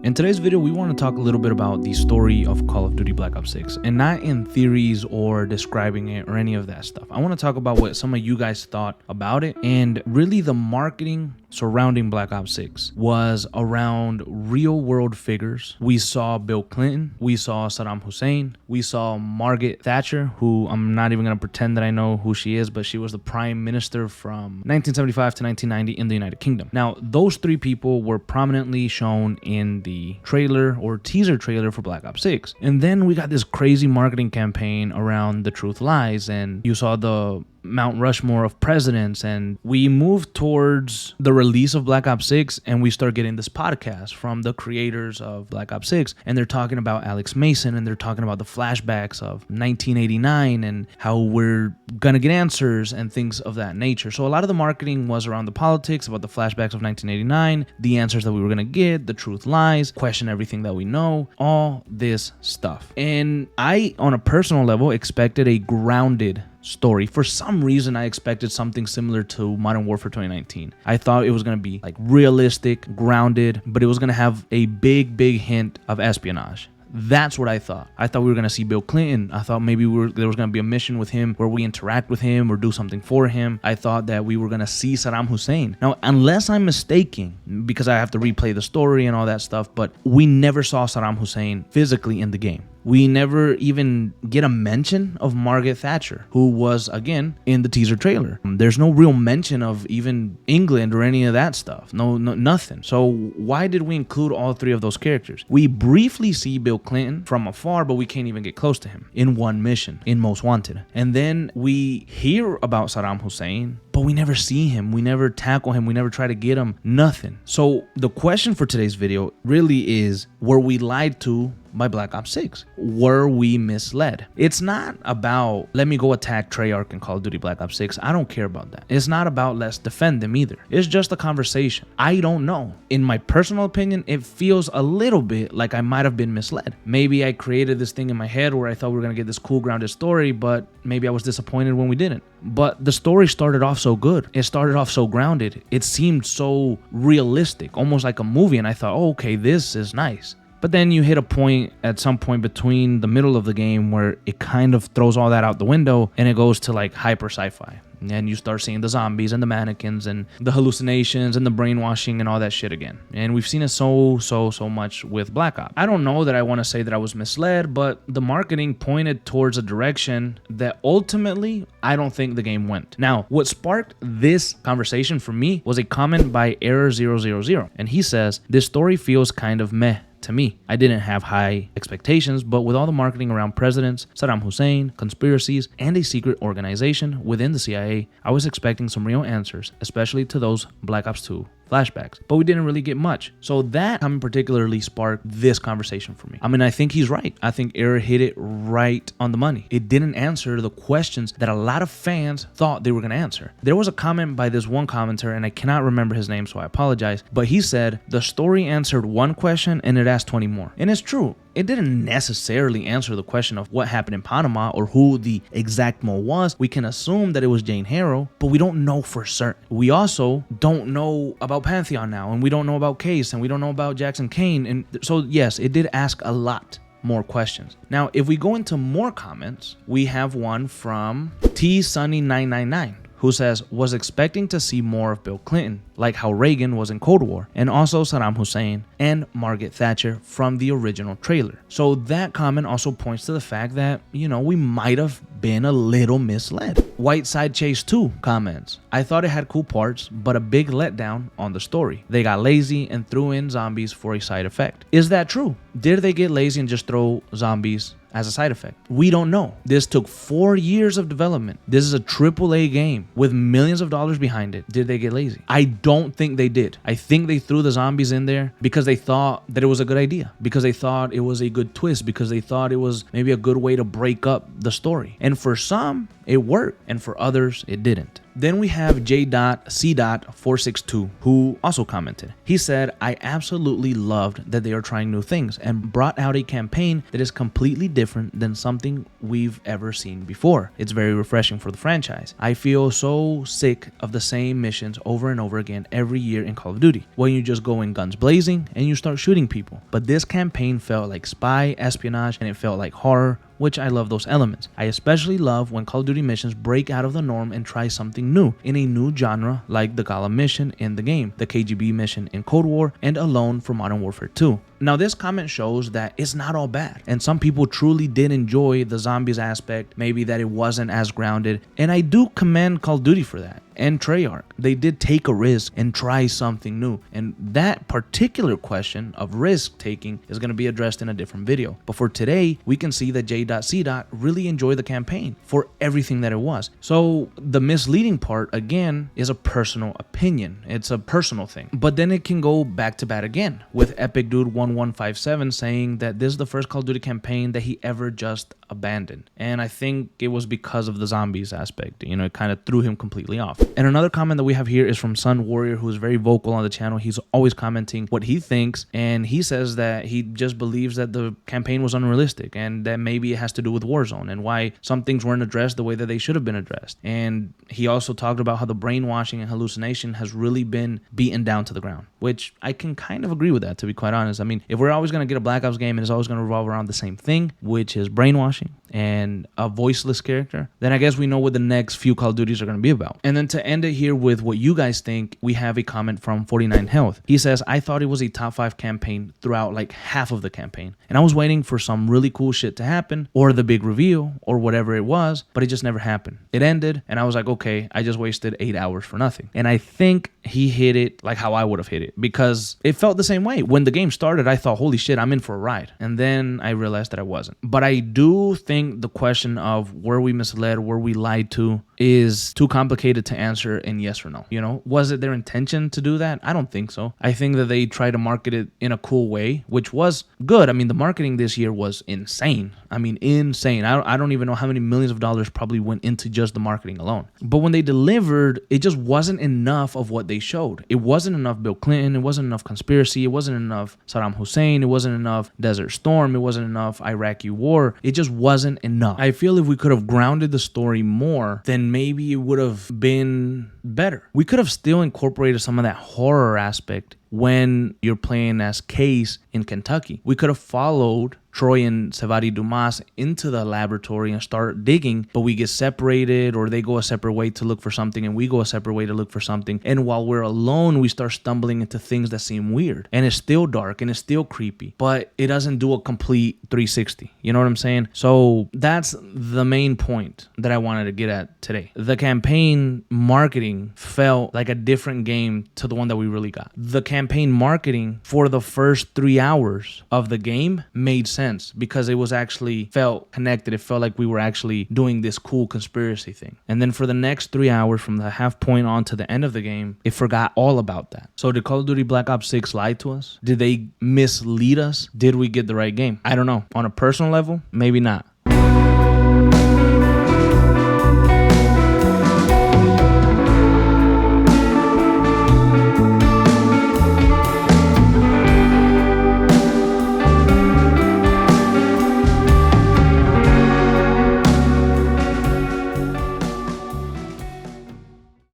In today's video, we want to talk a little bit about the story of Call of Duty Black Ops 6, and not in theories or describing it or any of that stuff. I want to talk about what some of you guys thought about it, and really the marketing surrounding Black Ops 6 was around real world figures. We saw Bill Clinton, we saw Saddam Hussein, we saw Margaret Thatcher, who I'm not even going to pretend that I know who she is, but she was the prime minister from 1975 to 1990 in the United Kingdom. Now, those three people were prominently shown in the trailer or teaser trailer for Black Ops 6. And then we got this crazy marketing campaign around The Truth Lies, and you saw the Mount Rushmore of presidents, and we moved towards the release of Black Ops 6, and we start getting this podcast from the creators of Black Ops 6, and they're talking about Alex Mason, and they're talking about the flashbacks of 1989 and how we're gonna get answers and things of that nature. So a lot of the marketing was around the politics, about the flashbacks of 1989, the answers that we were gonna get, the truth lies, question everything that we know, all this stuff. And I, on a personal level, expected a grounded story. For some reason, I expected something similar to Modern Warfare 2019. I thought it was going to be like realistic, grounded, but it was going to have a big hint of espionage. That's what I thought. I thought we were going to see Bill Clinton. I thought maybe there was going to be a mission with him where we interact with him or do something for him. I thought that we were going to see Saddam Hussein. Now, unless I'm mistaken, because I have to replay the story and all that stuff, but we never saw Saddam Hussein physically in the game. We never even get a mention of Margaret Thatcher, who was, again, in the teaser trailer. There's no real mention of even England or any of that stuff. No, nothing. So why did we include all three of those characters? We briefly see Bill Clinton from afar, but we can't even get close to him in one mission, in Most Wanted. And then we hear about Saddam Hussein, but we never see him. We never tackle him. We never try to get him. Nothing. So the question for today's video really is, were we lied to by Black Ops 6? Were we misled? It's not about, let me go attack Treyarch in Call of Duty Black Ops 6. I don't care about that. It's not about, let's defend them either. It's just a conversation. I don't know. In my personal opinion, it feels a little bit like I might have been misled. Maybe I created this thing in my head where I thought we were going to get this cool, grounded story, but maybe I was disappointed when we didn't. But the story started off so good. It started off so grounded. It seemed so realistic, almost like a movie. And I thought, oh, okay, this is nice. But then you hit a point at some point between the middle of the game where it kind of throws all that out the window and it goes to like hyper sci-fi. And you start seeing the zombies and the mannequins and the hallucinations and the brainwashing and all that shit again. And we've seen it so much with Black Ops. I don't know that I want to say that I was misled, but the marketing pointed towards a direction that ultimately I don't think the game went. Now, what sparked this conversation for me was a comment by Error000. And he says, "This story feels kind of meh to me. I didn't have high expectations, but with all the marketing around presidents, Saddam Hussein, conspiracies, and a secret organization within the CIA, I was expecting some real answers, especially to those Black Ops 2 flashbacks, but we didn't really get much." So that comment particularly sparked this conversation for me. I mean, I think he's right. I think Error hit it right on the money. It didn't answer the questions that a lot of fans thought they were going to answer. There was a comment by this one commenter, and I cannot remember his name, so I apologize, but he said, "The story answered one question and it asked 20 more." And it's true. It didn't necessarily answer the question of what happened in Panama or who the exact Mo was. We can assume that it was Jane Harrow, but we don't know for certain. We also don't know about Pantheon now, and we don't know about Case, and we don't know about Jackson Kane. And so, yes, it did ask a lot more questions. Now, if we go into more comments, we have one from TSunny999. Who says, "Was expecting to see more of Bill Clinton, like how Reagan was in Cold War, and also Saddam Hussein and Margaret Thatcher from the original trailer." So that comment also points to the fact that, we might have been a little misled. Whiteside Chase 2 comments, "I thought it had cool parts, but a big letdown on the story. They got lazy and threw in zombies for a side effect." Is that true? Did they get lazy and just throw zombies as a side effect? We don't know. This took 4 years of development. This is a AAA game with millions of dollars behind it. Did they get lazy? I don't think they did. I think they threw the zombies in there because they thought that it was a good idea, because they thought it was a good twist, because they thought it was maybe a good way to break up the story. And for some, it worked, and for others, it didn't. Then we have J.C.462, who also commented. He said, I absolutely loved that they are trying new things and brought out a campaign that is completely different than something we've ever seen before. It's very refreshing for the franchise. I feel so sick of the same missions over and over again every year in Call of Duty, when you just go in guns blazing and you start shooting people. But this campaign felt like spy, espionage, and it felt like horror, which I love those elements. I especially love when Call of Duty missions break out of the norm and try something new in a new genre, like the Gala mission in the game, the KGB mission in Cold War, and Alone for Modern Warfare 2. Now this comment shows that it's not all bad, and some people truly did enjoy the zombies aspect, maybe that it wasn't as grounded, and I do commend Call of Duty for that. And Treyarch, they did take a risk and try something new, and that particular question of risk taking is going to be addressed in a different video. But for today, we can see that J.C. really enjoyed the campaign for everything that it was. So the misleading part, again, is a personal opinion. It's a personal thing. But then it can go back to bad again, with Epic Dude 1157 saying that this is the first Call of Duty campaign that he ever just abandoned. And I think it was because of the zombies aspect. You know, it kind of threw him completely off. And another comment that we have here is from Sun Warrior, who's very vocal on the channel. He's always commenting what he thinks, and he says that he just believes that the campaign was unrealistic and that maybe it has to do with Warzone and why some things weren't addressed the way that they should have been addressed. And he also talked about how the brainwashing and hallucination has really been beaten down to the ground, which I can kind of agree with that, to be quite honest. I mean, if we're always going to get a Black Ops game and it's always going to revolve around the same thing, which is brainwashing and a voiceless character, then I guess we know what the next few Call of Duties are going to be about. And then to end it here with what you guys think, we have a comment from 49 Health. He says, I thought it was a top 5 campaign throughout like half of the campaign, and I was waiting for some really cool shit to happen or the big reveal or whatever it was, but it just never happened. It ended and I was like, okay, I just wasted 8 hours for nothing. And I think he hit it like how I would have hit it, because it felt the same way. When the game started, I thought, holy shit, I'm in for a ride. And then I realized that I wasn't. But I do think the question of were we misled, were we lied to, is too complicated to answer in yes or no. You know, was it their intention to do that? I don't think so. I think that they tried to market it in a cool way, which was good. I mean, the marketing this year was insane. I mean, insane. I don't even know how many millions of dollars probably went into just the marketing alone. But when they delivered, it just wasn't enough of what they showed. It wasn't enough Bill Clinton. It wasn't enough conspiracy. It wasn't enough Saddam Hussein. It wasn't enough Desert Storm. It wasn't enough Iraqi war. It just wasn't enough. I feel if we could have grounded the story more, then maybe it would have been better. We could have still incorporated some of that horror aspect when you're playing as Case in Kentucky. We could have followed Troy and Savati Dumas into the laboratory and start digging, but we get separated, or they go a separate way to look for something and we go a separate way to look for something. And while we're alone, we start stumbling into things that seem weird, and it's still dark and it's still creepy, but it doesn't do a complete 360. You know what I'm saying? So that's the main point that I wanted to get at today. The campaign marketing felt like a different game to the one that we really got. The campaign marketing for the first 3 hours of the game made sense because it was actually felt connected. It felt like we were actually doing this cool conspiracy thing. And then for the next 3 hours, from the half point on to the end of the game, it forgot all about that. So did Call of Duty Black Ops 6 lie to us? Did they mislead us? Did we get the right game? I don't know. On a personal level, maybe not.